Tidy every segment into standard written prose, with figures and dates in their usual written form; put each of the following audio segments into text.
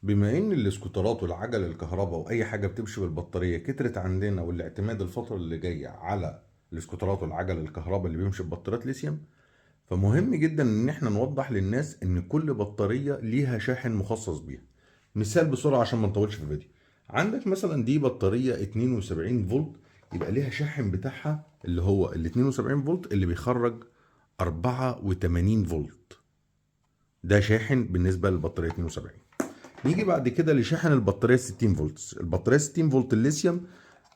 بما ان الاسكوترات والعجل الكهرباء واي حاجه بتمشي بالبطاريه كترت عندنا، والاعتماد الفتره اللي جايه على الاسكوترات والعجل الكهرباء اللي بيمشي ببطاريات ليثيوم، فمهم جدا ان احنا نوضح للناس ان كل بطاريه ليها شاحن مخصص بيها. مثال بسرعه عشان ما نطولش في الفيديو. عندك مثلا دي بطاريه 72 فولت، يبقى ليها شاحن بتاعها اللي هو ال 72 فولت اللي بيخرج 84 فولت. ده شاحن بالنسبه للبطاريه 72. نيجي بعد كده لشاحن البطاريه 60 فولت. البطاريه 60 فولت الليثيوم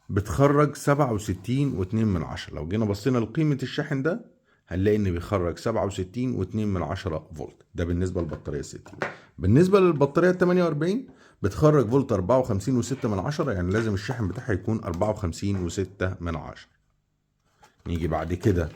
بتخرج 67 و2 من عشرة. لو جينا بصينا لقيمه الشاحن ده هنلاقي ان بيخرج 67 و2 من عشرة فولت. ده بالنسبه للبطاريه 60. بالنسبه للبطاريه 48 بتخرج فولت 54 و6 من عشرة، يعني لازم الشاحن بتاعها يكون 54 و6 من عشرة. نيجي بعد كده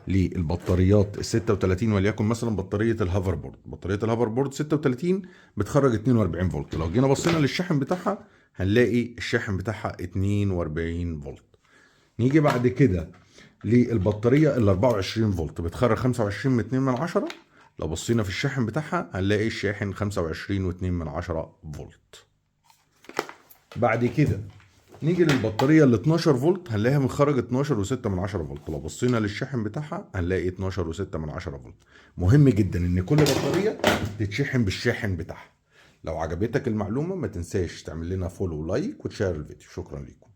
للبطاريات ال 36، وليكن مثلا بطاريه الهافر بورد. بطاريه الهافر بورد 36 بتخرج 42 فولت. لو جينا بصينا للشاحن بتاعها هنلاقي الشاحن بتاعها 42 فولت. نيجي بعد كده للبطاريه ال 24 فولت بتخرج 25 من 2 من عشرة. لو بصينا في الشاحن بتاعها هنلاقي الشاحن 25 و2 من عشرة فولت. بعد كده نيجي للبطاريه ال 12 فولت هنلاقيها مخرج 12 و6 من 10 فولت. لو بصينا للشاحن بتاعها هنلاقي 12 و6 من 10 فولت. مهم جدا ان كل بطاريه تتشحن بالشاحن بتاعها. لو عجبتك المعلومه ما تنساش تعمل لنا فولو ولايك وتشير الفيديو. شكرا لكم.